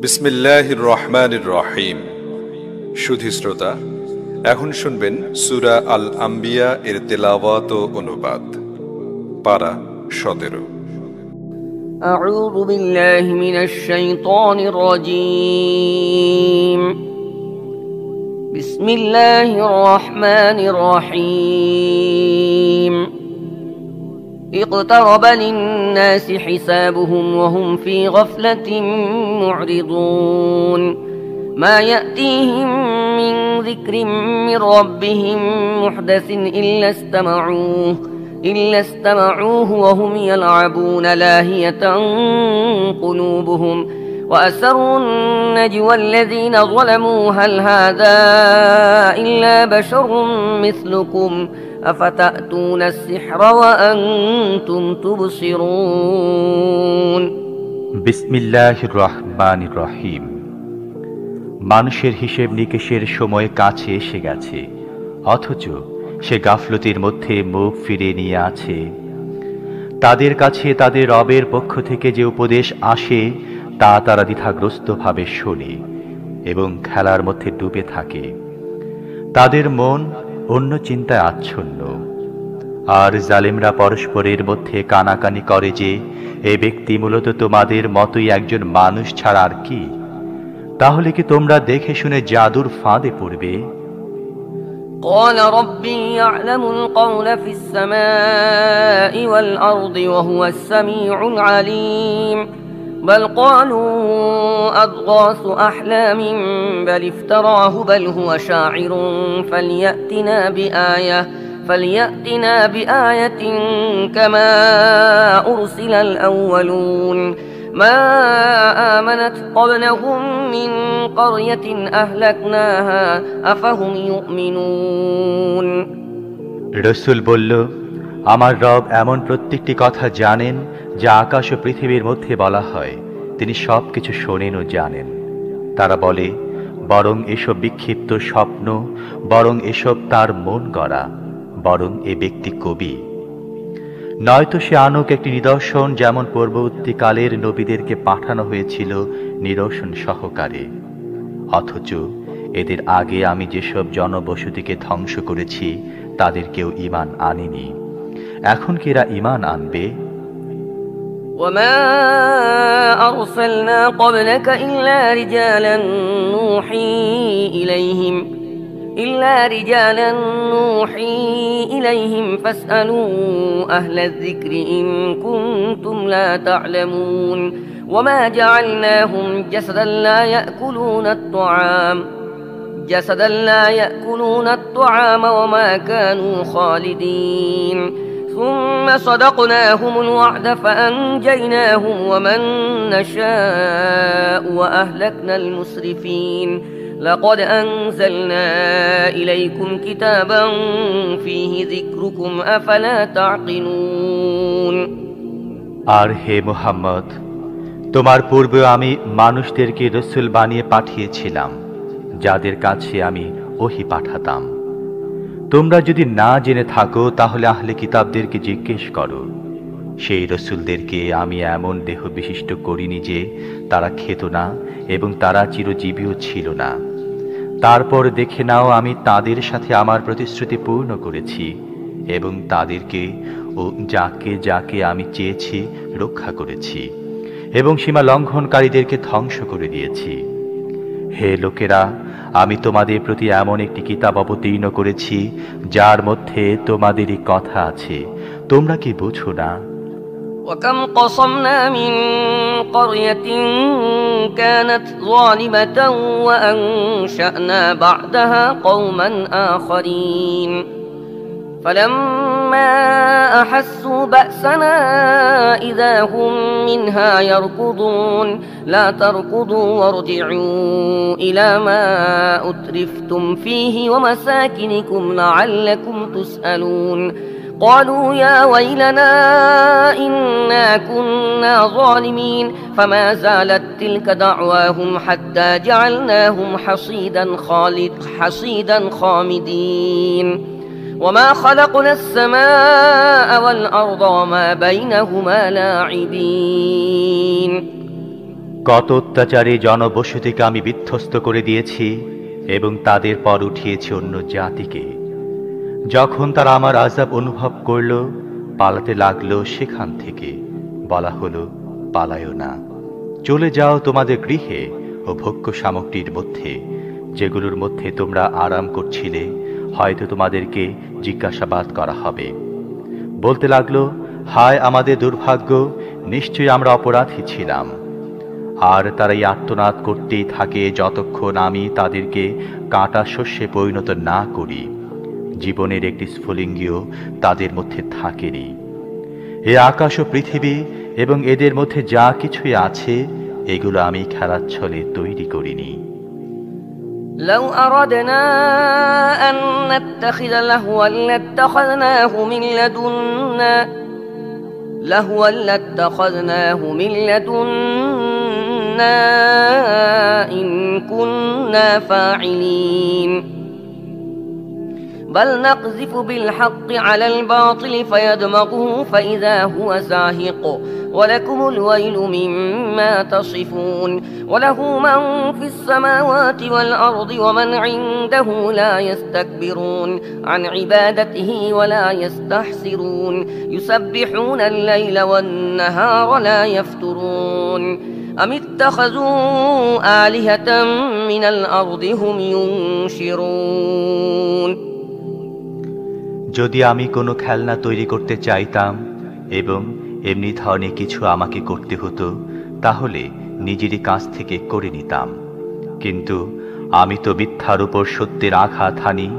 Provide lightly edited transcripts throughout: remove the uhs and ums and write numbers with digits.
বিসমিল্লাহির রহমানির রহিম। সুধী শ্রোতা, এখন শুনবেন সূরা আল আম্বিয়া এর তেলাওয়াত ও অনুবাদ। পারা 17। আউযু বিল্লাহি মিনাশ শাইতানির রাজীম। বিসমিল্লাহির রহমানির রহিম। اقترب للناس حسابهم وهم في غفلة معرضون ما يأتيهم من ذكر من ربهم محدث إلا استمعوه وهم يلعبون لاهية قلوبهم وأسروا النجوى الذين ظلموا هل هذا إلا بشر مثلكم أفتأتون السحر وأنتم تبصرون বিসমিল্লাহির রহমানির রহিম। মানুষের হিসেব নিকেশের সময় কাছে এসে গেছে, অথচ সে গাফলতির মধ্যে মুখ ফিরে নিয়ে আছে। তাদের কাছে তাদের রবের পক্ষ থেকে যে উপদেশ আসে তা তারা দ্বিধাগ্রস্তভাবে শোনে এবং খেলার মধ্যে ডুবে থাকে। তাদের মন অন্য চিন্তায় আচ্ছন্ন। আর জালেমরা পরস্পরের মধ্যে কানাকানি করে যে এ ব্যক্তি মূলত তোমাদের মতোই একজন মানুষ ছাড়া আর কি? তাহলে কি তোমরা দেখে শুনে জাদুর ফাঁদে পড়বে? قال ربي يعلم القول في السماء والأرض وهو السميع العليم بل قالوا أضغاث أحلام بل افتراه بل هو شاعر فليأتنا بآية كما أرسل الأولون ما آمنت قبلهم من قرية أهلكناها أفهم يؤمنون। রাসূল বলল, আমার রব এমন প্রত্যেকটি কথা জানেন যা আকাশ ও পৃথিবীর মধ্যে বলা হয়, তিনি সব কিছু শোনেন ও জানেন। তারা বলে, বরং এসব বিক্ষিপ্ত স্বপ্ন, বরং এসব তার মন গড়া, বরং এ ব্যক্তি কবি। নয়তো সে আনুক একটি নিদর্শন, যেমন পূর্ববর্তীকালের নবীদেরকে পাঠানো হয়েছিল নিদর্শন সহকারে। অথচ এদের আগে আমি যেসব জনবসতিকে ধ্বংস করেছি তাদের কেউ ঈমান আনেনি। এখন কি এরা ঈমান আনবে? وما أرسلنا قبلك إلا رجالا نوحي إليهم فاسألوا أهل الذكر إن كنتم لا تعلمون وما جعلناهم جسدا لا يأكلون الطعام وما كانوا خالدين ثم صدقناهم الوعد فأنجيناهم ومن نشاء وأهلكنا المسرفين لقد أنزلنا إليكم كتابا فيه ذكركم أفلا تعقلون। আর হে মুহাম্মদ, তোমার পূর্বে আমি মানুষদেরকে রাসূল বানিয়ে পাঠিয়েছিলাম, যাদের কাছে আমি ওহী পাঠাতাম। তোমরা যদি না জেনে থাকো তাহলে আহলে কিতাবদেরকে জিজ্ঞেস করো। সেই রাসূলদেরকে আমি এমন দেহ বিশিষ্ট করিনি যে তারা খেত না এবং তারা চিরজীবীও ছিল না। তারপর দেখে নাও, আমি তাদের সাথে আমার প্রতিশ্রুতি পূর্ণ করেছি এবং তাদেরকে ও যাকে যাকে আমি চেয়েছি রক্ষা করেছি এবং সীমা লঙ্ঘনকারীদেরকে ধ্বংস করে দিয়েছি। হে লোকেরা, আমি তোমাদের প্রতি এমন একটি কিতাব অবতীর্ণ করেছি যার মধ্যে তোমাদেরই কথা আছে, তোমরা কি বুঝো না? وكم قصمنا من قرية كانت ظالمة وأنشأنا بعدها قوما آخرين فلما أحسوا بأسنا إذا هم منها يركضون لا تركضوا وارجعوا إلى ما أترفتم فيه ومساكنكم لعلكم تسألون قالوا يا ويلنا إنا كنا ظالمين فما زالت تلك دعواهم حتى جعلناهم حصيدا خامدين وما خلقنا السماء والأرض وما بينهما لاعبين। কত অত্যাচারে জনবসতিকে আমি বিধ্বস্ত করে দিয়েছি এবং তাদের পর উঠিয়েছি অন্য জাতিকে। যখন তারা আমার আযাব অনুভব করল, পালাতে লাগলো সেখান থেকে। বলা হলো, পালায়ও না, চলে যাও তোমাদের গৃহে ও ভোগ্য সামগ্রীর মধ্যে, যেগুলোর মধ্যে তোমরা আরাম করছিলে। হয়তো তোমাদেরকে জিজ্ঞাসাবাদ করা হবে। বলতে লাগলো, হায় আমাদের দুর্ভাগ্য, নিশ্চয়ই আমরা অপরাধী ছিলাম। আর তারা এই আর্তনাদ করতেই থাকে যতক্ষণ আমি তাদেরকে কাটা শস্যে পরিণত না করি। জীবনের একটি স্ফুলিঙ্গও তাদের মধ্যে থাকেনি। এ আকাশ ও পৃথিবী এবং এদের মধ্যে যা কিছুই আছে, এগুলো আমি খেলার ছলে তৈরি করিনি। لو أردنا أن نتخذ لهوا لاتخذناه من لدنا إن كنا فاعلين بل نقذف بالحق على الباطل فيدمغه فإذا هو زاهق ولكم الويل مما تصفون وله من في السماوات والأرض ومن عنده لا يستكبرون عن عبادته ولا يستحسرون يسبحون الليل والنهار لا يفترون أم اتخذوا آلهة من الأرض هم ينشرون। যদি আমি কোনো খেলনা তৈরি করতে চাইতাম এবং এমনি ধরনের কিছু আমাকে করতে হতো, তাহলে নিজেরই কাছ থেকে করে নিতাম। কিন্তু আমি তো মিথ্যার উপর সত্যের আঘাত হানি,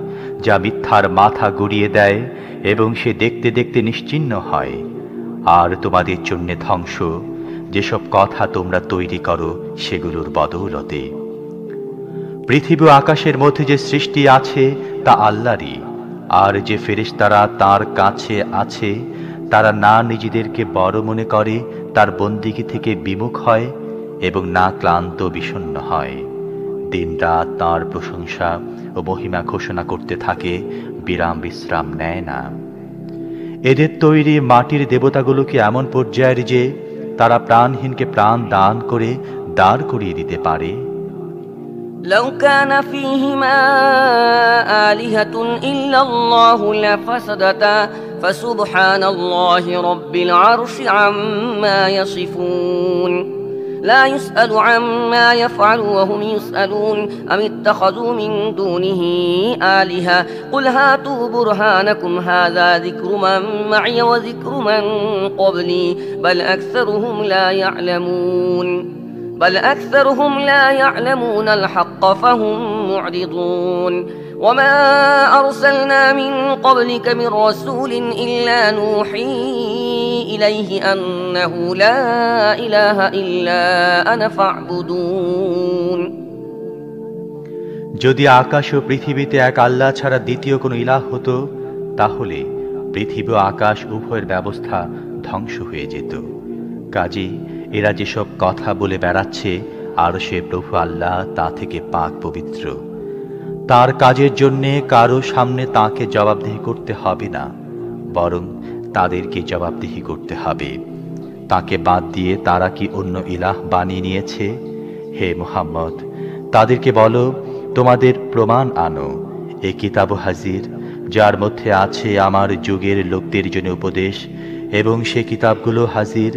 যা মিথ্যার মাথা গুড়িয়ে দেয় এবং সে দেখতে দেখতে নিশ্চিহ্ন হয়। আর তোমাদের জন্য ধ্বংস, যেসব কথা তোমরা তৈরি করো সেগুলোর বদৌলতে। পৃথিবী ও আকাশের মধ্যে যে সৃষ্টি আছে তা আল্লাহরই। আর যে ফেরেশতারা তার কাছে আছে, তারা না নিজেদেরকে বড় মনে করে, তার বন্দিগি থেকে বিমুখ হয় এবং না ক্লান্ত বিষণ্ণ হয়। দিনরাত তাঁর প্রশংসা ও মহিমা ঘোষণা করতে থাকে, বিরাম বিশ্রাম নেয় না। এদের তৈরি মাটির দেবতাগুলোকে এমন পর্যায়ের যে তারা প্রাণহীনকে প্রাণ দান করে দাঁড় করিয়ে দিতে পারে। لو كان فيهما آلهة إلا الله لفسدتا فسبحان الله رب العرش عما يصفون لا يسأل عما يفعل وهم يسألون أم اتخذوا من دونه آلهة قل هاتوا برهانكم هذا ذكر من معي وذكر من قبلي بل أكثرهم لا يعلمون الحق فهم معرضون وما أرسلنا من قبلك من رسول إلا نوحي إليه أنه لا إله إلا أنا فاعبدون। যদি আকাশ ও পৃথিবীতে এক আল্লাহ ছাড়া দ্বিতীয় কোনো ইলাহ হতো, তাহলে পৃথিবী ও আকাশ উভয়ের ব্যবস্থা ধ্বংস হয়ে যেত। কাজী এরা যেসব কথা বলে বেড়াচ্ছে, আর সে প্রভু আল্লাহ তা থেকে পাক পবিত্র। তার কাজের জন্যে কারো সামনে তাকে জবাবদিহি করতে হবে না, বরং তাদেরকে জবাবদিহি করতে হবে। তাকে বাদ দিয়ে তারা কি অন্য ইলাহ বানিয়ে নিয়েছে? হে মুহাম্মদ, তাদেরকে বলো, তোমাদের প্রমাণ আনো। এ কিতাব হাজির, যার মধ্যে আছে আমার যুগের লোকদের জন্য উপদেশ, এবং সে কিতাবগুলো হাজির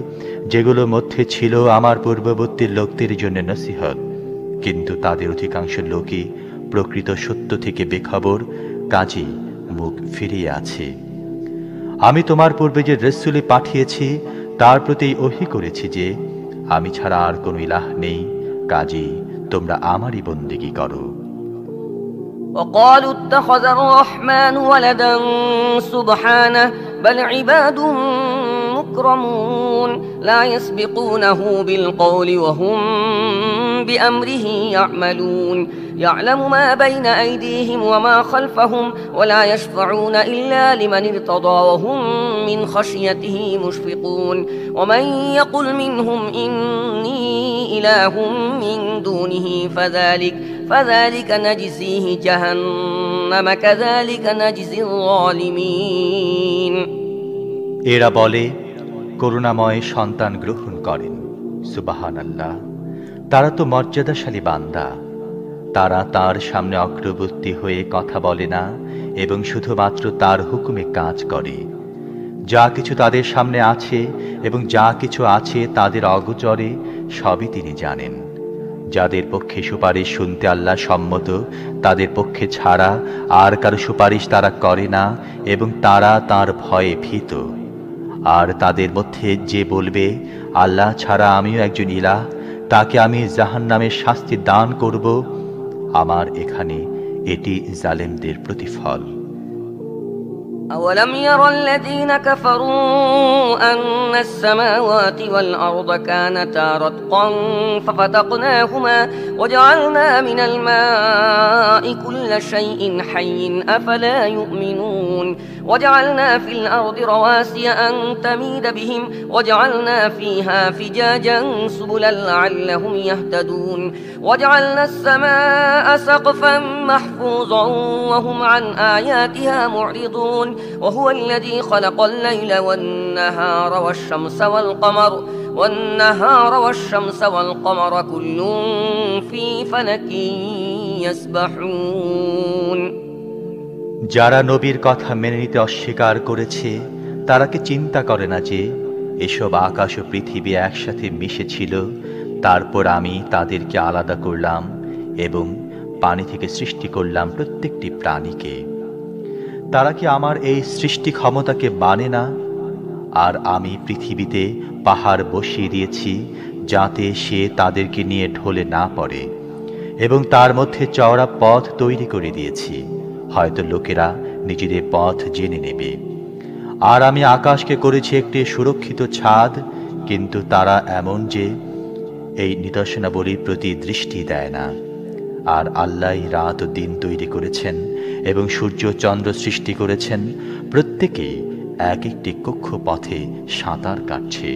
যেগুলোর মধ্যে ছিল আমার পূর্ববর্তী লোকদের জন্য নসিহত। কিন্তু তাদের অধিকাংশ লোকই প্রকৃত সত্য থেকে বেখবর, কাজী মুখ ফিরিয়ে আছে। আমি তোমার পূর্বে যে রাসূল পাঠিয়েছি তার প্রতি ওহী করেছি যে আমি ছাড়া আর কোনো ইলাহ নেই, কাজী তোমরা আমারই বন্দেগী করো। وقالوا اتخذ الرحمن ولدا سبحانه بل عباد مكرمون لا يسبقونه بالقول وهم بأمره يعملون يعلم ما بين أيديهم وما خلفهم ولا يشفعون إلا لمن ارتضى وهم من خشيته مشفقون ومن يقل منهم إني إله من دونه فذلك نجزيه جهنم كذلك نجزي الظالمين। এরা বলে, করুণাময় সন্তান গ্রহণ করেন। সুবহানাল্লাহ, তারা তো মর্যাদাশালী বান্দা। তারা তার সামনে অগ্রবর্তী হয়ে কথা বলে না এবং শুধুমাত্র তার হুকুমে কাজ করে। যা কিছু তাদের সামনে আছে এবং যা কিছু আছে তাদের অগোচরে সবই তিনি জানেন। যাদের পক্ষে সুপারিশ শুনতে আল্লাহ সম্মত, তাদের পক্ষে ছাড়া আর কারো সুপারিশ তারা করে না এবং তারা তার ভয়ে ভীত। আর তাদের মধ্যে যে বলবে, আল্লাহ ছাড়া আমিও একজন ইলাহ, তাকে আমি জাহান্নামের শাস্তি দান করব, আমার এখানে এটি জালেমদের প্রতিফল। أولم ير الذين كفروا أن السماوات والأرض كانتا رتقا ففتقناهما وجعلنا من الماء كل شيء حي أفلا يؤمنون وجعلنا في الأرض رواسي أن تميد بهم وجعلنا فيها فجاجا سبلا لعلهم يهتدون وجعلنا السماء سقفا محفوظا وهم عن آياتها معرضون وهو الذي خلق الليل والنهار والشمس والقمر كل في فلك يسبحون। যারা নবীর কথা মেনে নিতে অস্বীকার করেছে তারা কি চিন্তা করে না যে এসব আকাশ ও পৃথিবী একসাথে মিশেছিল, তারপর আমি তাদেরকে আলাদা করলাম এবং পানি থেকে সৃষ্টি করলাম প্রত্যেকটি প্রাণীকে। তারা কি আমার এই সৃষ্টি ক্ষমতাকে মানে না? আর আমি পৃথিবীতে পাহাড় বসিয়ে দিয়েছি যাতে সে তাদেরকে নিয়ে ঢলে না পড়ে, এবং তার মধ্যে চওড়া পথ তৈরি করে দিয়েছি, হয়তো লোকেরা নিজেদের পথ জেনে নেবে। আর আমি আকাশকে করেছি একটি সুরক্ষিত ছাদ, কিন্তু তারা এমন যে এই নিদর্শনাবলীর প্রতি দৃষ্টি দেয় না। আর আল্লাহ রাত ও দিন তৈরি করেছেন এবং সূর্য চন্দ্র সৃষ্টি করেছেন, প্রত্যেকেই এক একটি কক্ষপথে সাঁতার কাটছে।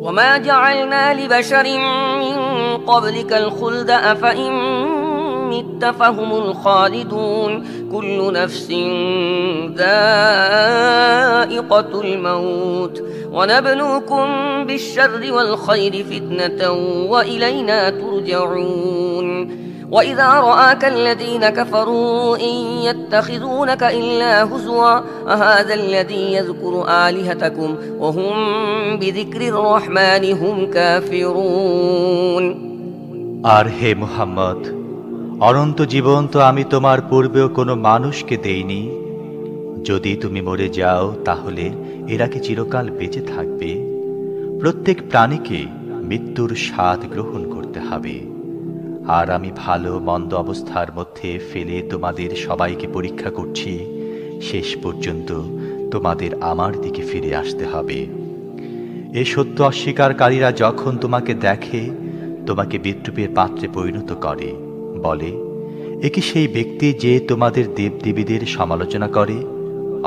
وما جعلنا لبشر من قبلك الخلد أفإن مت فهم الخالدون كل نفس ذائقة الموت ونبلوكم بالشر والخير فتنة وإلينا ترجعون وإذا رآك الذين كفروا إن يتخذونك إلا هزوا أهذا الذي يذكر آلهتكم وهم بذكر الرحمن هم كافرون। আর হে মুহাম্মদ, অনন্ত জীবন তো আমি তোমার পূর্বেও কোনো মানুষকে দেইনি। যদি তুমি মরে যাও তাহলে এরা কি চিরকাল বেঁচে থাকবে? প্রত্যেক প্রাণীকে মৃত্যুর স্বাদ গ্রহণ করতে হবে। আর আমি ভালো মন্দ অবস্থার মধ্যে ফেলে তোমাদের সবাইকে পরীক্ষা করছি, শেষ পর্যন্ত তোমাদের আমার দিকে ফিরে আসতে হবে। এ সত্য অস্বীকারীরা যখন তোমাকে দেখে, তোমাকে বিদ্রূপের পাত্রে পরিণত করে, বলে, এ কি সেই ব্যক্তি যে তোমাদের দেবদেবীদের সমালোচনা করে?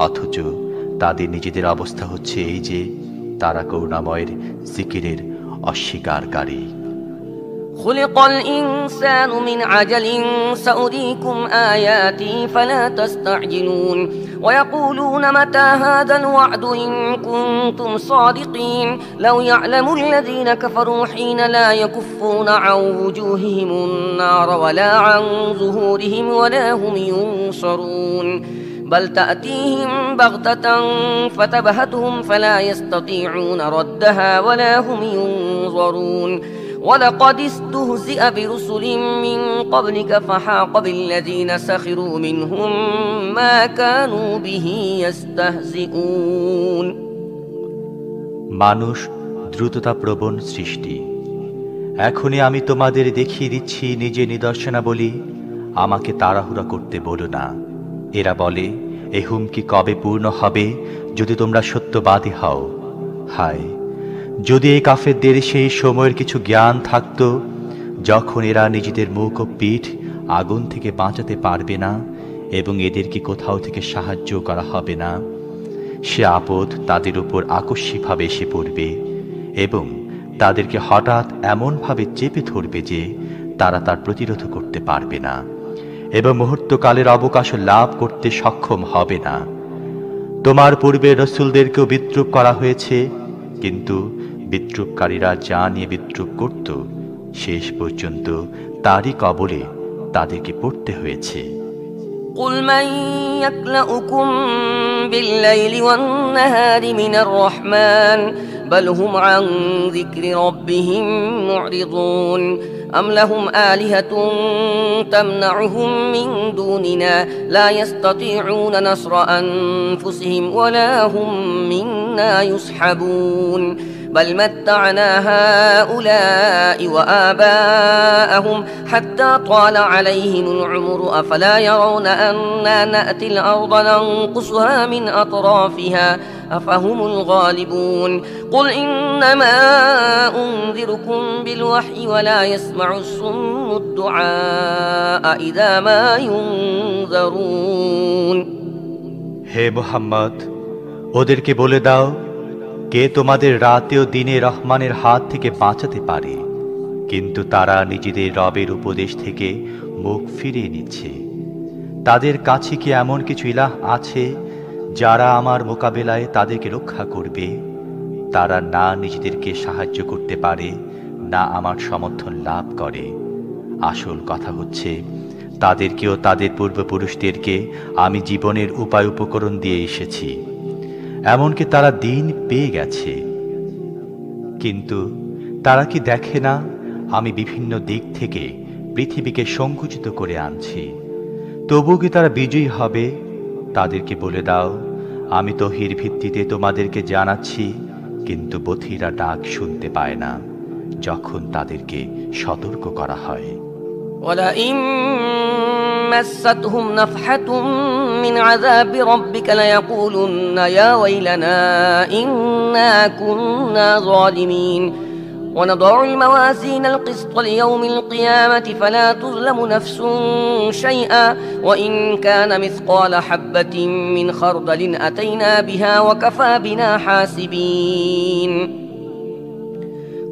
অথচ তাদের নিজেদের অবস্থা হচ্ছে এই যে তারা করুণাময়ের জিকিরের অস্বীকারী। خلق الإنسان من عجل سأريكم آياتي فلا تستعجلون ويقولون متى هذا الوعد إن كنتم صادقين لو يعلم الذين كفروا حين لا يكفون عن وجوههم النار ولا عن ظهورهم ولا هم ينصرون بل تأتيهم بغتة فتبهتهم فلا يستطيعون ردها ولا هم ينظرون ولقد استهزئ برسل من قبلك فحاق بالذين سخروا منهم ما كانوا به يستهزئون। মানুষ দ্রুততাপ্রবণ সৃষ্টি। এখনই আমি তোমাদের দেখিয়ে দিচ্ছি নিজে নিদর্শনাবলী, আমাকে তাড়াহুড়া করতে বলো না। এরা বলে, এ হুমকি কবে পূর্ণ হবে যদি তোমরা সত্যবাদী হও? হায়, যদি এই কাফেরদের সেই সময়ের কিছু জ্ঞান থাকত যখন এরা নিজেদের মুখ ও পিঠ আগুন থেকে বাঁচাতে পারবে না এবং এদেরকে কোথাও থেকে সাহায্য করা হবে না, সে আপদ তাদের উপর আকস্মিকভাবে এসে পড়বে এবং তাদেরকে হঠাৎ এমনভাবে চেপে ধরবে যে তারা তার প্রতিরোধ করতে পারবে না এবং মুহূর্তকালের অবকাশ লাভ করতে সক্ষম হবে না। তোমার পূর্বে রসুলদেরকেও বিদ্রূপ করা হয়েছে, কিন্তু বিদ্রুপকারীরা যা নিয়ে বিদ্রুপ করত শেষ পর্যন্ত তারই কবলে তাদেরকে পড়তে হয়েছে। قل من يكلؤكم بالليل والنهار من الرحمن بل هم عن ذكر ربهم معرضون أم لهم آلهة تمنعهم من دوننا لا يستطيعون نصر أنفسهم ولا هم منا يسحبون بل متعنا هؤلاء وآباءهم حتى طال عليهم العمر أفلا يرون أنا نأتي الأرض ننقصها من أطرافها أفهم الغالبون قل إنما أنذركم بالوحي ولا يسمع الصم الدعاء إذا ما ينذرون হে মুহাম্মদ, ওদেরকে বলে দাও, কে তোমাদের রাতে ও দিনে রহমানের হাত থেকে বাঁচাতে পারে? কিন্তু তারা নিজেদের রবের উপদেশ থেকে মুখ ফিরিয়ে নিচ্ছে। তাদের কাছে কি এমন কিছু ইলাহ আছে যারা আমার মোকাবেলায় তাদেরকে রক্ষা করবে? তারা না নিজেদেরকে সাহায্য করতে পারে, না আমার সমর্থন লাভ করে। আসল কথা হচ্ছে, তাদেরকেও তাদের পূর্বপুরুষদেরকে আমি জীবনের উপায় উপকরণ দিয়ে এসেছি, এমনকি তারা দিন পেয়ে গেছে। কিন্তু তারা কি দেখে না আমি বিভিন্ন দিক থেকে পৃথিবীকে সংকুচিত করে আনছি? তবু কি তারা বিজয়ী হবে? তাদেরকে বলে দাও, আমি তহির ভিত্তিতে তোমাদেরকে জানাচ্ছি, কিন্তু বধিরা ডাক শুনতে পায় না যখন তাদেরকে সতর্ক করা হয়। ولئن مستهم نفحة من عذاب ربك ليقولن يا ويلنا إنا كنا ظالمين ونضع الموازين القسط ليوم القيامة فلا تظلم نفس شيئا وإن كان مثقال حبة من خردل أتينا بها وكفى بنا حاسبين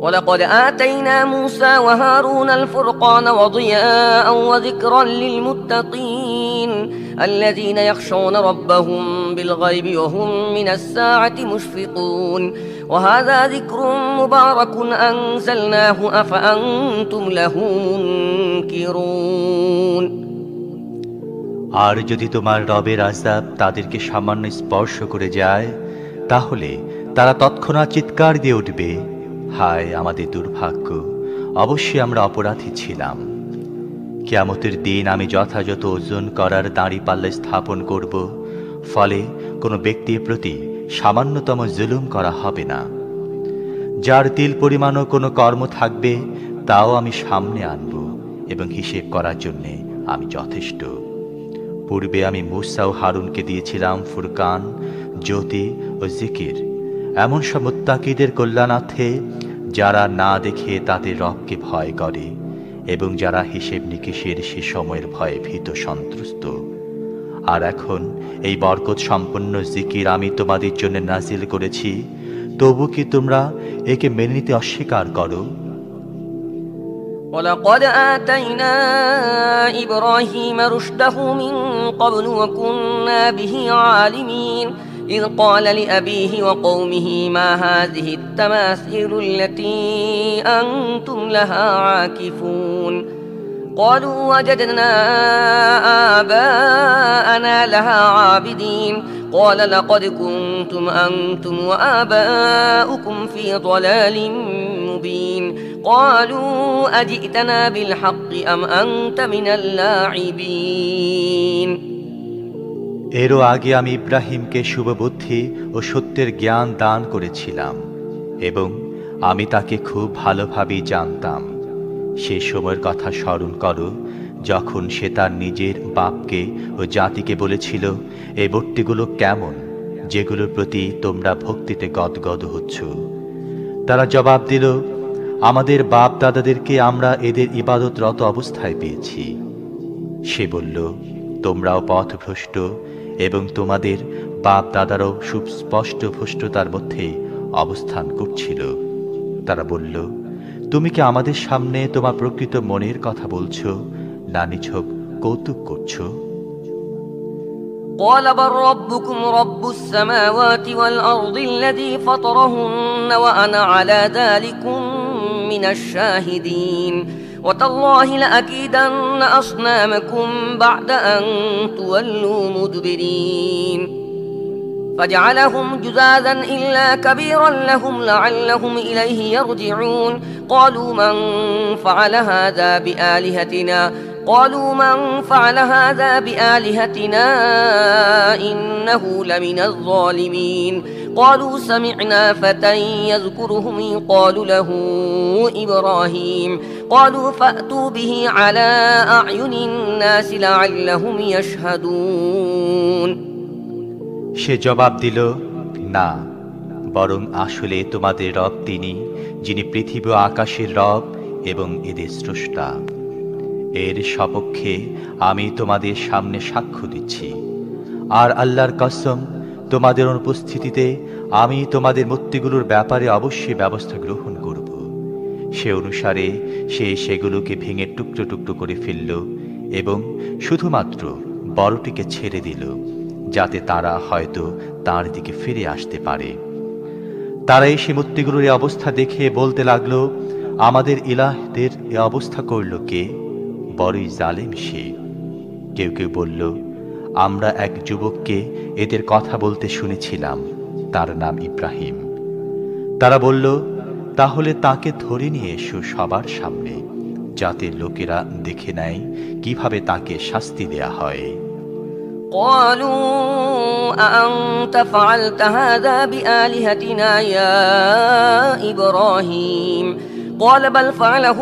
ولقد آتينا موسى وهارون الفرقان وضياء وذكرا للمتقين الذين يخشون ربهم بالغيب وهم من الساعة مشفقون وهذا ذكر مبارك أنزلناه أفأنتم له منكرون আর যদি তোমার রবের আযাব তাদেরকে সামান্য স্পর্শ করে যায়, তাহলে তারা তৎক্ষণাৎ চিৎকার দিয়ে উঠবে, হায় আমাদের দুর্ভাগ্য, অবশ্যই আমরা অপরাধী ছিলাম। কিয়ামতের দিন আমি যথাযথ ওজন করার দাঁড়িপাল্লা স্থাপন করব, ফলে কোনো ব্যক্তির প্রতি সামান্যতম জুলুম করা হবে না। যার তিল পরিমাণও কোনো কর্ম থাকবে তাও আমি সামনে আনব, এবং হিসেব করার জন্যে আমি যথেষ্ট। পূর্বে আমি মূসা ও হারুনকে দিয়েছিলাম ফুরকান, জ্যোতি ও জিকির, এমন সব মুত্তাকিদের কল্যাণার্থে যারা না দেখে তাদের রবকে ভয় করে এবং যারা হিসেব নিকেশের সে সময়ের ভয়ে ভীত সন্ত্রস্ত। আর এখন এই বরকত সম্পন্ন জিকির আমি তোমাদের জন্য নাজিল করেছি, তবু কি তোমরা একে মেনে নিতে অস্বীকার করো? ولقد آتينا إبراهيم رشده من قبل وكنا به عالمين إذ قال لأبيه وقومه ما هذه التماثيل التي أنتم لها عاكفون قالوا وجدنا آباءنا لها عابدين قال لقد كنتم أنتم وآباؤكم في ضلال مبين قالوا أجئتنا بالحق أم أنت من اللاعبين এরও আগে আমি ইব্রাহিমকে শুভবুদ্ধি ও সত্যের জ্ঞান দান করেছিলাম, এবং আমি তাকে খুব ভালোভাবেই জানতাম। সে সময়ের কথা স্মরণ করো, যখন সে তার নিজের বাপকে ও জাতিকে বলেছিল, এই মূর্তিগুলো কেমন যেগুলোর প্রতি তোমরা ভক্তিতে গদগদ হচ্ছ? তারা জবাব দিল, আমাদের বাপ দাদাদেরকে আমরা এদের ইবাদতরত অবস্থায় পেয়েছি। সে বলল, তোমরাও পথভ্রষ্ট এবং তোমাদের বাপ দাদারাও সুস্পষ্ট ভ্রষ্টতার মধ্যে অবস্থান করছিল। তারা বলল, তুমি কি আমাদের সামনে তোমার প্রকৃত মনের কথা বলছো, না নিছক কৌতুক করছো? قال بل ربكم رب السماوات والأرض الذي فطرهن وأنا على ذلكم من الشاهدين وتالله لأكيدن أصنامكم بعد أن تولوا مدبرين فجعلهم جذاذا إلا كبيرا لهم لعلهم إليه يرجعون قالوا من فعل هذا بآلهتنا إنه لمن الظالمين قالوا سمعنا فتى يذكرهم يقال له إبراهيم قالوا فأتوا به على أعين الناس لعلهم يشهدون সে জবাব দিল, না, বরং আসলে তোমাদের রব তিনি, যিনি পৃথিবী ও আকাশের রব এবং এদের স্রষ্টা। এর সপক্ষে আমি তোমাদের সামনে সাক্ষ্য দিচ্ছি। আর আল্লাহর কসম, তোমাদের অনুপস্থিতিতে আমি তোমাদের মূর্তিগুলোর ব্যাপারে অবশ্যই ব্যবস্থা গ্রহণ করব। সে অনুসারে সে সেগুলোকে ভেঙে টুকরো টুকরো করে ফেলল এবং শুধুমাত্র বড়টিকে ছেড়ে দিল, যাতে তারা হয়তো তার দিকে ফিরে আসতে পারে। তারা এই মূর্তিগুলোর এই অবস্থা দেখে বলতে লাগলো, আমাদের ইলাহদের এ অবস্থা করল কে? বড়ই জালেম সে। কেউ কেউ বলল, আমরা এক যুবককে এদের কথা বলতে শুনেছিলাম, তার নাম ইব্রাহিম। তারা বলল, তাহলে তাকে ধরে নিয়ে এসো সবার সামনে, যাতে লোকেরা দেখে নেয় কিভাবে তাকে শাস্তি দেয়া হয়। قالوا أأنت فعلت هذا بآلهتنا يا إبراهيم قال بل فعله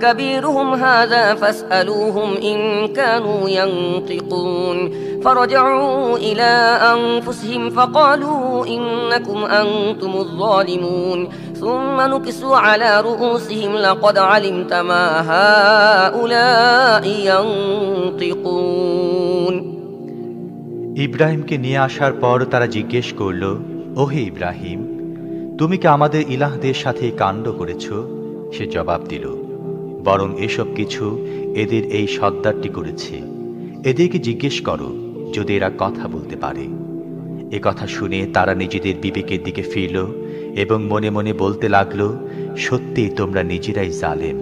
كبيرهم هذا فاسألوهم إن كانوا ينطقون فرجعوا إلى أنفسهم فقالوا إنكم أنتم الظالمون ثم نكسوا على رؤوسهم لقد علمت ما هؤلاء ينطقون ইব্রাহিমকে নিয়ে আসার পর তারা জিজ্ঞেস করল, ওহে ইব্রাহিম, তুমি কি আমাদের ইলাহদের সাথে কাণ্ড করেছ? সে জবাব দিল, বরং এসব কিছু এদের এই সর্দারটি করেছে। এদেরকে জিজ্ঞেস করো যদি এরা কথা বলতে পারে। এ কথা শুনে তারা নিজেদের বিবেকের দিকে ফিরল এবং মনে মনে বলতে লাগলো, সত্যি তোমরা নিজেরাই জালেম।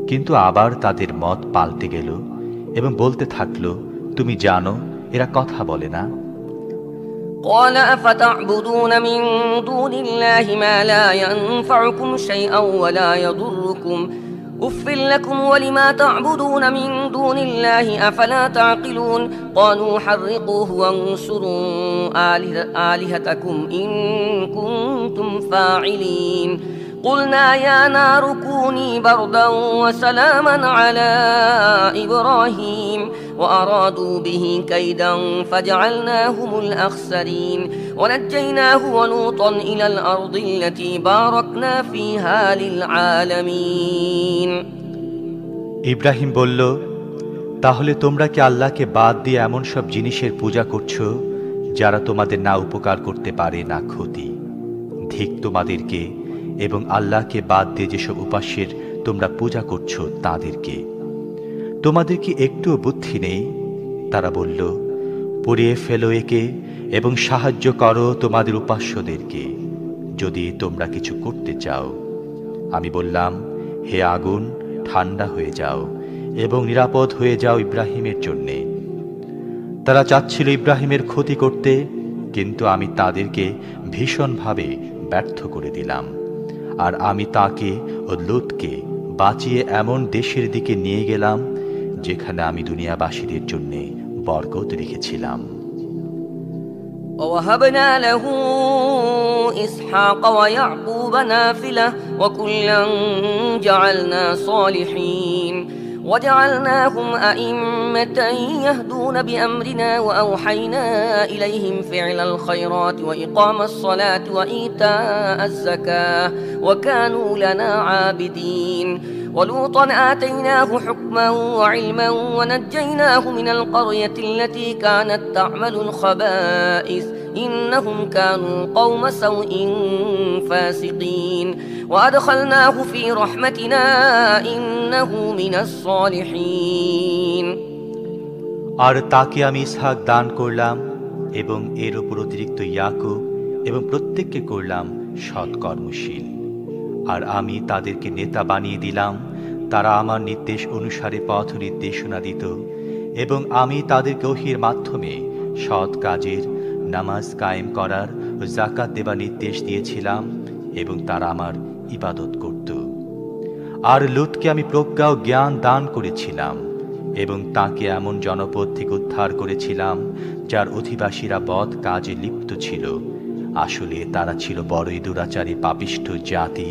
কিন্তু আবার তাদের মত পাল্টে গেল এবং বলতে থাকলো, তুমি জানো এরা কথা বলে না। قال أفتعبدون من دون الله ما لا ينفعكم شيئا ولا يضركم أف لكم ولما تعبدون من دون الله أفلا تعقلون قالوا حرقوه وانصروا آلهتكم إن كنتم فاعلين قلنا يا نار كوني بردا وسلاما على إبراهيم وأرادوا به كيدا فجعلناهم الأخسرين ونجيناه ولوطا إلى الأرض التي باركنا فيها للعالمين ইব্রাহিম বলল, তাহলে তোমরা কি আল্লাহকে বাদ দিয়ে এমন সব জিনিসের পূজা করছো যারা তোমাদের না উপকার করতে পারে না ক্ষতি? ধিক তোমাদেরকে এবং আল্লাহকে বাদ দিয়ে যেসব উপাস্যের তোমরা পূজা করছো তাদেরকে। তোমাদের কি একটুও বুদ্ধি নেই? তারা বলল, পুড়িয়ে ফেলো একে এবং সাহায্য করো তোমাদের উপাস্যদেরকে, যদি তোমরা কিছু করতে চাও। আমি বললাম, হে আগুন, ঠান্ডা হয়ে যাও এবং নিরাপদ হয়ে যাও ইব্রাহিমের জন্যে। তারা চাচ্ছিল ইব্রাহিমের ক্ষতি করতে, কিন্তু আমি তাদেরকে ভীষণভাবে ব্যর্থ করে দিলাম। আর আমি তাকে ও লূতকে বাঁচিয়ে এমন দেশের দিকে নিয়ে গেলাম যেখানে আমি দুনিয়াবাসীদের জন্য বরকত রেখেছিলাম। ووهبنا له إسحاق ويعقوب نافلة وكلا جعلنا صالحين وجعلناهم أئمة يهدون بأمرنا وأوحينا إليهم فعل الخيرات وإقام الصلاة وإيتاء الزكاة وكانوا لنا عابدين ولوطا آتيناه حكما وعلما ونجيناه من القرية التي كانت تعمل الخبائث إنهم كانوا قوم سوء فاسقين وأدخلناه في رحمتنا إنه من الصالحين আর তাকে আমি ইসহাক দান করলাম এবং এর উপর অতিরিক্ত ইয়াকুব এবং প্রত্যেককে করলাম সৎকর্মশীল। আর আমি তাদেরকে নেতা বানিয়ে দিলাম, তারা আমার নির্দেশ অনুসারে পথ নির্দেশনা দিত এবং আমি তাদেরকে ওহীর মাধ্যমে সৎ কাজের, নামাজ কায়েম করার ও যাকাত দেবার নির্দেশ দিয়েছিলাম এবং তারা আমার ইবাদত করত। আর লূতকে আমি প্রজ্ঞা ও জ্ঞান দান করেছিলাম এবং তাকে এমন জনপদ থেকে উদ্ধার করেছিলাম যার অধিবাসীরা বদ কাজে লিপ্ত ছিল। আসলে তারা ছিল বড়ই দুরাচারী পাপিষ্ঠ জাতি।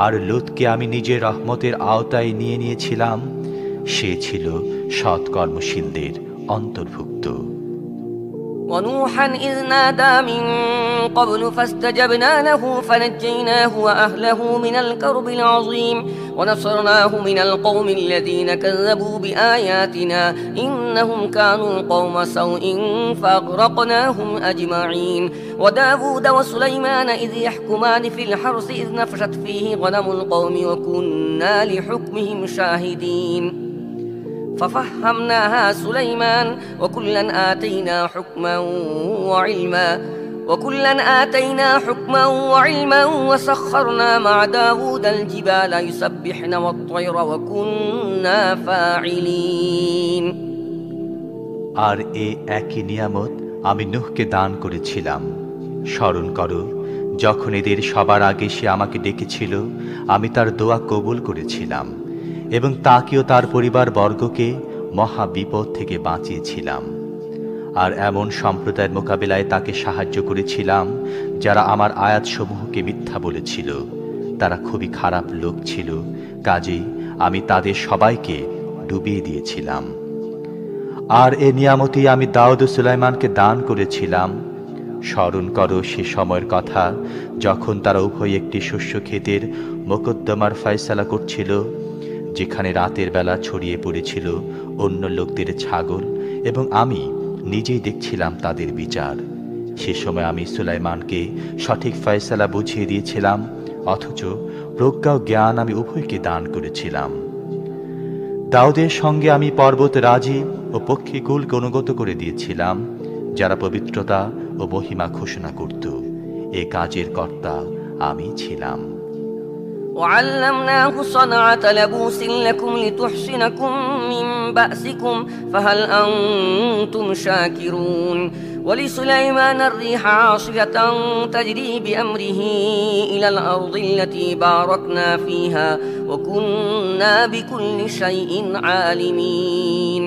আর লূতকে আমি নিজের রহমতের আওতায় নিয়ে নিয়েছিলাম, সে ছিল সৎকর্মশীলদের অন্তর্ভুক্ত। ونوحا إذ نادى من قبل فاستجبنا له فنجيناه وأهله من الكرب العظيم ونصرناه من القوم الذين كذبوا بآياتنا إنهم كانوا قوم سوء فأغرقناهم أجمعين وداود وسليمان إذ يحكمان في الحرث إذ نفشت فيه غنم القوم وكنا لحكمهم شاهدين ففهمناها سليمان وكلا آتينا حكما وعلما وسخرنا مع داود الجبال يسبحن والطير وكنا فاعلين। আর এই একই নিয়ামত আমি নূহকে দান করেছিলাম। স্মরণ করো, যখন এদের সবার আগে সে আমাকে ডেকেছিল, আমি তার দোয়া কবুল করেছিলাম এবং তাকেও তার পরিবার বর্গকে মহা বিপদ থেকে বাঁচিয়েছিলাম। আর এমন সম্প্রদায়ের মোকাবিলায় তাকে সাহায্য করেছিলাম যারা আমার আয়াতসমূহকে মিথ্যা বলেছিল। তারা খুবই খারাপ লোক ছিল, কাজেই আমি তাদের সবাইকে ডুবিয়ে দিয়েছিলাম। আর এ নিয়ামতই আমি দাউদ ও সুলাইমানকে দান করেছিলাম। স্মরণ করো সে সময়ের কথা, যখন তারা উভয় একটি শস্য ক্ষেতের মোকদ্দমার ফয়সালা করছিল, যেখানে রাতের বেলা ছড়িয়ে পড়েছিল অন্য লোকদের ছাগল এবং আমি নিজেই দেখছিলাম তাদের বিচার। সে সময় আমি সুলাইমানকে সঠিক ফয়সালা বুঝিয়ে দিয়েছিলাম, অথচ প্রজ্ঞা ও জ্ঞান আমি উভয়কে দান করেছিলাম। দাউদের সঙ্গে আমি পর্বত রাজি ও পক্ষীকুলকে অনুগত করে দিয়েছিলাম, যারা পবিত্রতা ও মহিমা ঘোষণা করত। এ কাজের কর্তা আমি ছিলাম। وعلمناه صنعة لبوس لكم لتحصنكم من بأسكم فهل أنتم شاكرون ولسليمان الريح عاصفة تجري بأمره إلى الأرض التي باركنا فيها وكنا بكل شيء عالمين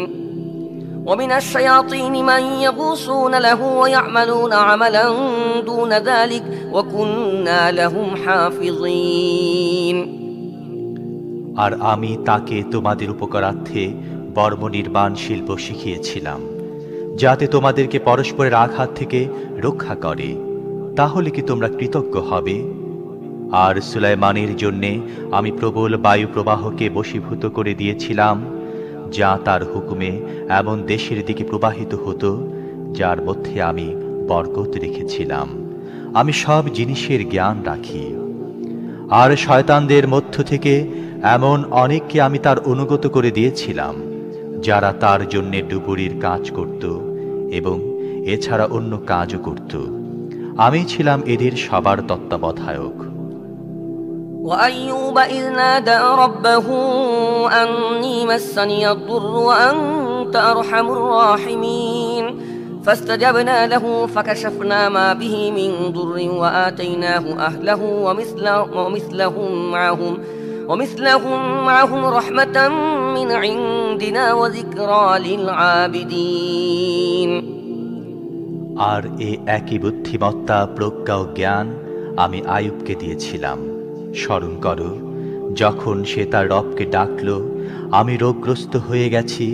ومن الشياطين من يغوصون له ويعملون عملا دون ذلك وكنا لهم حافظين। আর আমি তাকে তোমাদের উপকারার্থে বর্ম নির্মাণ শিল্প শিখিয়েছিলাম, যাতে তোমাদেরকে পরস্পরের আঘাত থেকে রক্ষা করে। তাহলে কি তোমরা কৃতজ্ঞ হবে? আর সুলাইমানের জন্যে আমি প্রবল বায়ু প্রবাহকে বশীভূত করে দিয়েছিলাম, যা তার হুকুমে এমন দেশের দিকে প্রবাহিত হতো যার মধ্যে আমি বরকত রেখেছিলাম। আমি সব জিনিসের জ্ঞান রাখি। আর শয়তানদের মধ্য থেকে এমন অনেককে আমি তার অনুগত করে দিয়েছিলাম, যারা তার জন্যে ডুবুরির কাজ করত এবং এছাড়া অন্য কাজও করত। আমি ছিলাম এদের সবার তত্ত্বাবধায়ক। وأيوب إذ نادى ربه أني مسني الضر وأنت أرحم الراحمين فاستجبنا له فكشفنا ما به من ضر وآتيناه أهله ومثلهم معهم رحمة من عندنا وذكرى للعابدين। আর এ একই বুদ্ধিমত্তা, প্রজ্ঞা ও জ্ঞান আমি আয়ুবকে দিয়েছিলাম। স্মরণ করো, যখন সে তার রবকে ডাকল, আমি রোগগ্রস্ত হয়ে গেছি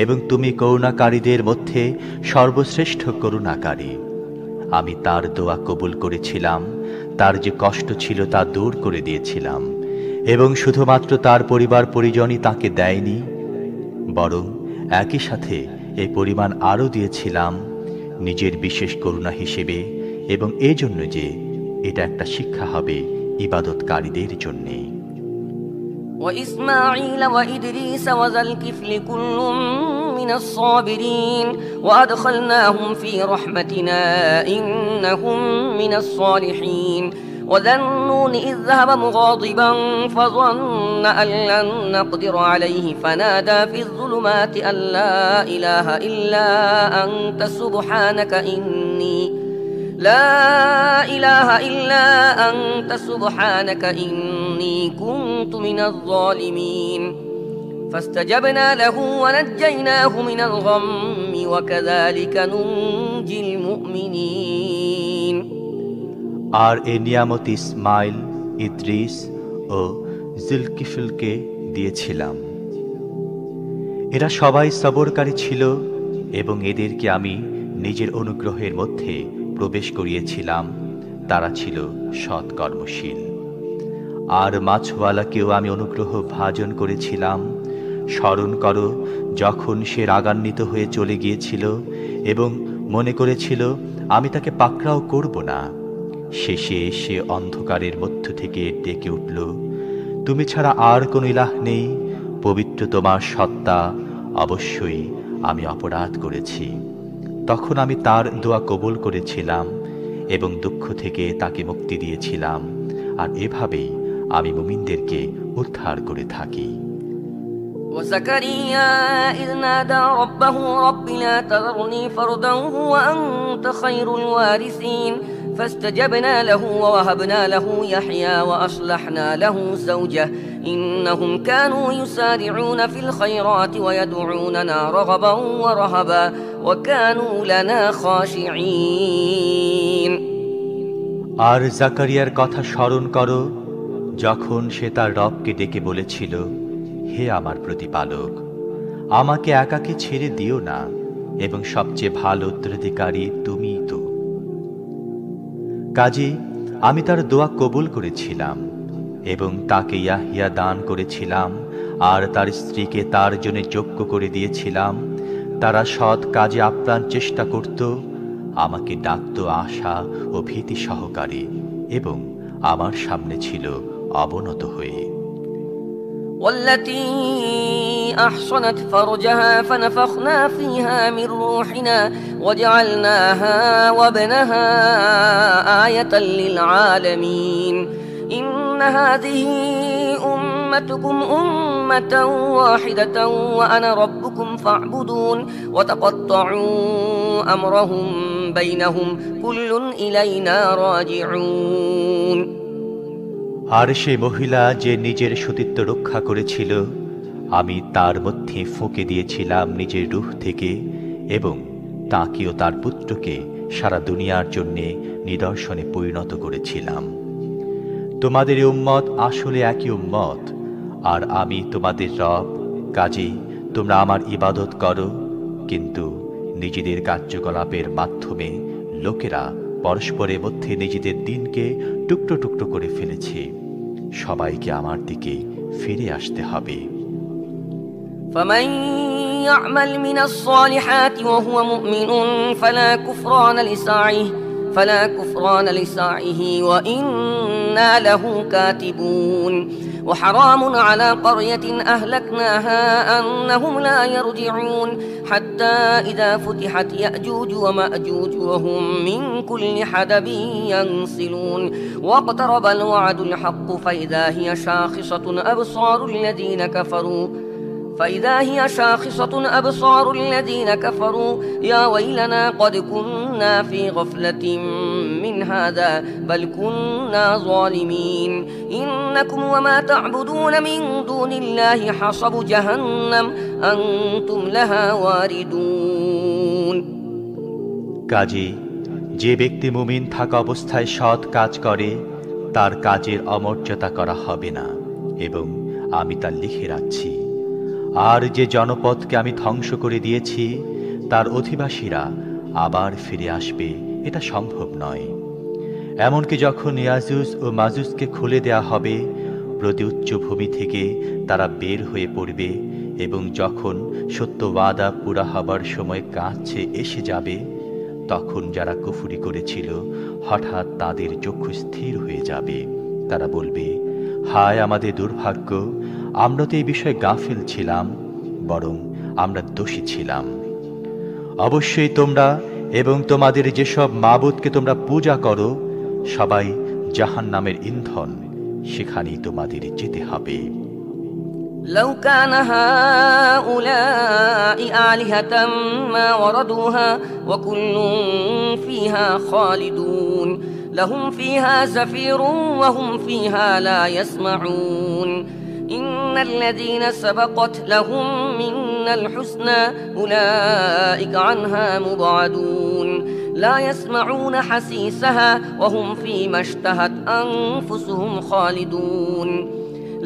এবং তুমি করুণাকারীদের মধ্যে সর্বশ্রেষ্ঠ করুণাকারী। আমি তার দোয়া কবুল করেছিলাম, তার যে কষ্ট ছিল তা দূর করে দিয়েছিলাম এবং শুধুমাত্র তার পরিবার পরিজনই তাকে দেয়নি, বরং একই সাথে এই পরিমাণ আরও দিয়েছিলাম নিজের বিশেষ করুণা হিসেবে, এবং এজন্য যে এটা একটা শিক্ষা হবে ইবাদতকারীদের জন্যে। وإسماعيل وإدريس وذا الكفل كل من الصابرين وأدخلناهم في رحمتنا إنهم من الصالحين وذا النون إذ ذهب مغاضبا فظن أن لن نقدر عليه فنادى في الظلمات أن لا إله إلا أنت سبحانك إني كنت من الظالمين فاستجبنا له ونجيناه من الغم وكذلك ننجي المؤمنين আর এ নিয়ামত ইসমাইল, ইদ্রিস ও জুলকিফলকে দিয়েছিলাম। এরা সবাই সবরকারী ছিল এবং এদেরকে আমি নিজের অনুগ্রহের মধ্যে প্রবেশ করিয়েছিলাম। তারা ছিল সৎ কর্মশীল। আর মাছওয়ালাকেও আমি অনুগ্রহ ভাজন করেছিলাম। স্মরণ করো যখন সে রাগান্বিত হয়ে চলে গিয়েছিল এবং মনে করেছিল আমি তাকে পাকড়াও করব না। শেষে সে অন্ধকারের মধ্য থেকে ডেকে উঠল, তুমি ছাড়া আর কোনো ইলাহ নেই, পবিত্র তোমার সত্তা, অবশ্যই আমি অপরাধ করেছি। তখন আমি তার দোয়া কবুল করেছিলাম এবং দুঃখ থেকে তাকে মুক্তি দিয়েছিলাম। আর এভাবেই আমি মুমিনদেরকে উদ্ধার করে থাকি। وزكريا إذ نادى ربه رب لا تذرني فردا وأنت خير الوارثين فاستجبنا له ووهبنا له يحيى وأصلحنا له زوجه إنهم كانوا يسارعون في الخيرات ويدعوننا رغبا ورهبا وكانوا لنا خاشعين আর জাকারিয়ার কথা স্মরণ করো যখন সে তার রবকে ডেকে বলেছিল, হে আমার প্রতিপালক, আমাকে একাকী ছেড়ে দিও না এবং সবচেয়ে ভালো উত্তরাধিকারী তুমিই তো। কাজেই আমি তার দোয়া কবুল করেছিলাম এবং তাকে ইয়াহিয়া দান করেছিলাম আর তার স্ত্রীকে তার জন্য যোগ্য করে দিয়েছিলাম। তারা সৎ কাজে আপ্রাণ চেষ্টা করত, আমাকে ডাকত আশা ও ভীতি সহকারে এবং আমার সামনে ছিল অবনত হয়ে। والتي أحصنت فرجها فنفخنا فيها من روحنا وجعلناها وابنها آية للعالمين إن هذه أمتكم أمة واحدة وأنا ربكم فاعبدون وتقطعوا أمرهم بينهم كل إلينا راجعون আর সে মহিলা যে নিজের সতীত্ব রক্ষা করেছিল, আমি তার মধ্যে ফুঁকে দিয়েছিলাম নিজের রূহ থেকে এবং তাকেও তার পুত্রকে সারা দুনিয়ার জন্য নিদর্শনে পরিণত করেছিলাম। তোমাদের উম্মত আসলে একই উম্মত আর আমি তোমাদের রব। কাজেই তোমরা আমার ইবাদত করো, কিন্তু নিজেদের কার্যকলাপের মাধ্যমে লোকেরা পরস্পরের মধ্যে নিজেদের দিনকে টুকরো টুকরো করে ফেলেছে। সবাইকে আমার দিকে ফিরে আসতে হবে। فمن يعمل من الصالحات وهو مؤمن فلا كفران لسعيه وإنا له كاتبون وحرام على قرية أهلكناها أنهم لا يرجعون حتى إذا فتحت يأجوج ومأجوج وهم من كل حدب ينسلون واقترب الوعد الحق فإذا هي شاخصة أبصار الذين كفروا يا ويلنا قد كنا في غفلة من هذا بل كنا ظالمين إنكم وما تعبدون من دون الله حصب جهنم أنتم لها واردون কাজে যে ব্যক্তি মুমিন থাকা অবস্থায় সৎ কাজ করে তার কাজের অমর্যাদা করা হবে না এবং আমি তা লিখে রাখছি। আর যে জনপদকে আমি ধ্বংস করে দিয়েছি তার অধিবাসীরা আবার ফিরে আসবে এটা সম্ভব নয়। এমনকি যখন ইয়াজুজ ও মাজুজকে খুলে দেয়া হবে, প্রতি উচ্চভূমি থেকে তারা বের হয়ে পড়বে এবং যখন সত্য ওয়াদা পুরা হবার সময় কাছে এসে যাবে, তখন যারা কুফরি করেছিল হঠাৎ তাদের চক্ষু স্থির হয়ে যাবে। তারা বলবে, হায় আমাদের দুর্ভাগ্য, আমরা তো এই বিষয়ে গাফিল ছিলাম, বরং আমরা দোষী ছিলাম। অবশ্যই তোমরা এবং তোমাদের যেসব মাবুদকে তোমরা পূজা করো সবাই জাহান্নামের ইন্ধন, সেখানেই তোমাদের যেতে হবে। لو كان هؤلاء آلهة ما وردوها وكل فيها خالدون لهم فيها زفير وهم فيها لا يسمعون إن الذين سبقت لهم منا الحسنى أولئك عنها مبعدون لا يسمعون حسيسها وهم فيما اشتهت أنفسهم خالدون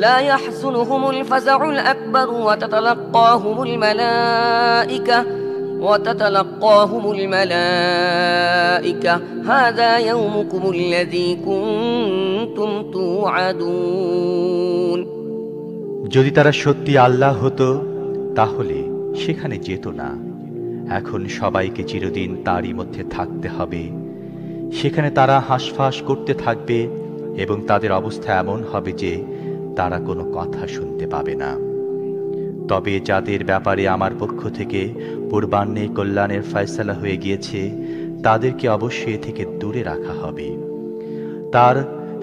لا يحزنهم الفزع الأكبر وتتلقاهم الملائكة هذا يومكم الذي كنتم توعدون। যদি তারা সত্যি আল্লাহ হতো তাহলে সেখানে যেত না। এখন সবাইকে চিরদিন তারই মধ্যে থাকতে হবে। সেখানে তারা হাঁসফাঁস করতে থাকবে এবং তাদের অবস্থা এমন হবে যে তারা কোনো কথা শুনতে পাবে না। তবে যাদের ব্যাপারে আমার পক্ষ থেকে পূর্বাহ্নে কল্যাণের ফয়সালা হয়ে গিয়েছে তাদেরকে অবশ্যই এ থেকে দূরে রাখা হবে। তার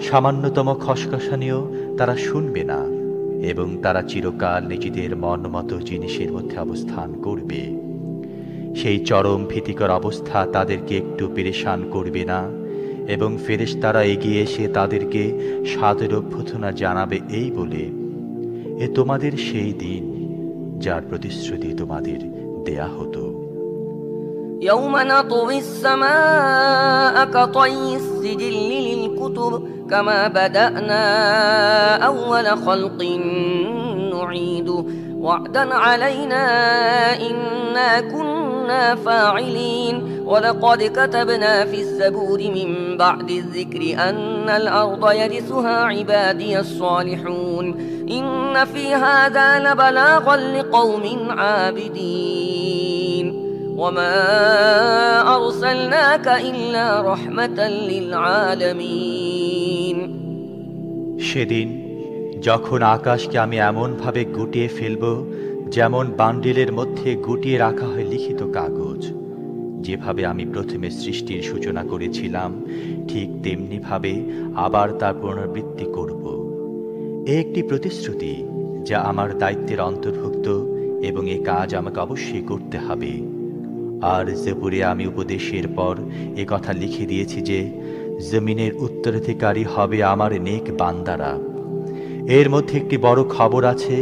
সামান্যতম খসখসানিও তারা শুনবে না এবং তারা চিরকাল নিজেদের মনমতো জিনিসের মধ্যে অবস্থান করবে। সেই চরম ভীতিকর অবস্থা তাদেরকে একটু পেরেশান করবে না এবং ফেরেশতারা এগিয়ে এসে তাদেরকে সাদর অভ্যর্থনা জানাবে এই বলে, এ তোমাদের সেই দিন যার প্রতিশ্রুতি তোমাদের দেয়া হতো। يوم نطوي السماء كطي السجل للكتب كما بدأنا أول خلق نعيده وعدا علينا إنا كنا فاعلين ولقد كتبنا في الزبور من بعد الذكر أن الأرض يرثها عبادي الصالحون إن في هذا لبلاغا لقوم عابدين وما أرسلناك إلا رحمة للعالمين। সেদিন যখন আকাশকে আমি এমনভাবে গুটিয়ে ফেলব যেমন বান্ডিলের মধ্যে গুটিয়ে রাখা হয় লিখিত কাগজ, যেভাবে আমি প্রথমে সৃষ্টির সূচনা করেছিলাম ঠিক তেমনিভাবে আবার তার পুনরাবৃত্তি করব। এ একটি প্রতিশ্রুতি যা আমার দায়িত্বের অন্তর্ভুক্ত এবং এ কাজ আমাকে অবশ্যই করতে হবে। আর জবুরে আমি উপদেশের পর এ কথা লিখে দিয়েছি যে জমিনের উত্তরাধিকারী হবে আমার নেক বান্দারা। এর মধ্যে একটি বড় খবর আছে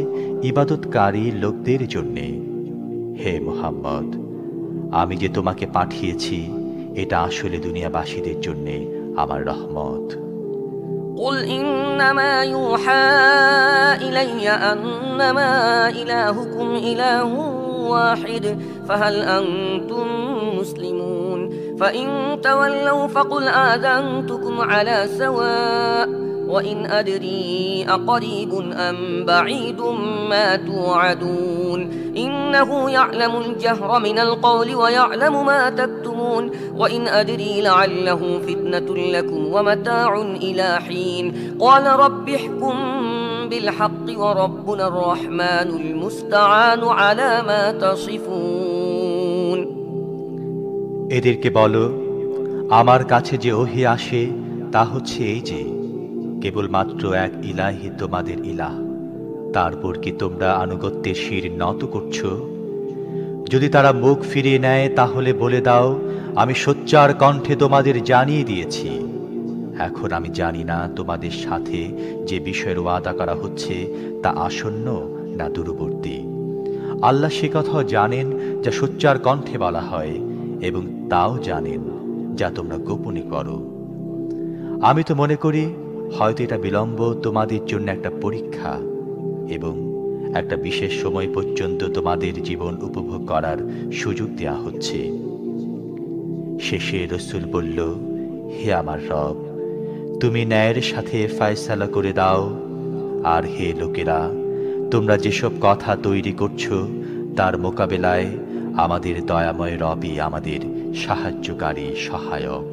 ইবাদতকারী লোকদের জন্যে। হে মুহাম্মদ, আমি যে তোমাকে পাঠিয়েছি এটা আসলে দুনিয়াবাসীদের জন্যে আমার রহমত। قل إنما يوحى إلي أنما إلهكم إله واحد فهل أنتم مسلمون فإن تولوا فقل آذنتكم على سواء وإن أدري أقريب أم بعيد ما توعدون إنه يعلم الجهر من القول ويعلم ما تكتمون وإن أدري لعله فتنة لكم ومتاع إلى حين قال رب احكم بالحق وربنا الرحمن المستعان على ما تصفون। এদেরকে বলো, আমার কাছে যে ওহী আসে তা হচ্ছে এই যে কেবলমাত্র এক ইলাহি তোমাদের ইলাহ, তারপর কি তোমরা আনুগত্যের শির নত করছ? যদি তারা মুখ ফিরিয়ে নেয় তাহলে বলে দাও, আমি সোচ্চার কণ্ঠে তোমাদের জানিয়ে দিয়েছি। এখন আমি জানি না তোমাদের সাথে যে বিষয়ের ওয়াদা করা হচ্ছে তা আসন্ন না দূরবর্তী। আল্লাহ সে কথাও জানেন যা সোচ্চার কণ্ঠে বলা হয় এবং তাও জানেন যা তোমরা গোপনে করো। আমি তো মনে করি হয়তো এটা বিলম্ব তোমাদের জন্য একটা পরীক্ষা এবং একটা বিশেষ সময় পর্যন্ত তোমাদের জীবন উপভোগ করার সুযোগ দেয়া হচ্ছে। শেষে রাসূল বলল, হে আমার রব, তুমি ন্যায়ের সাথে ফয়সালা করে দাও। আর হে লোকেরা, তোমরা যেসব কথা তৈরি করছো তার মোকাবেলায় আমাদের দয়াময় রবই আমাদের সাহায্যকারী সহায়ক।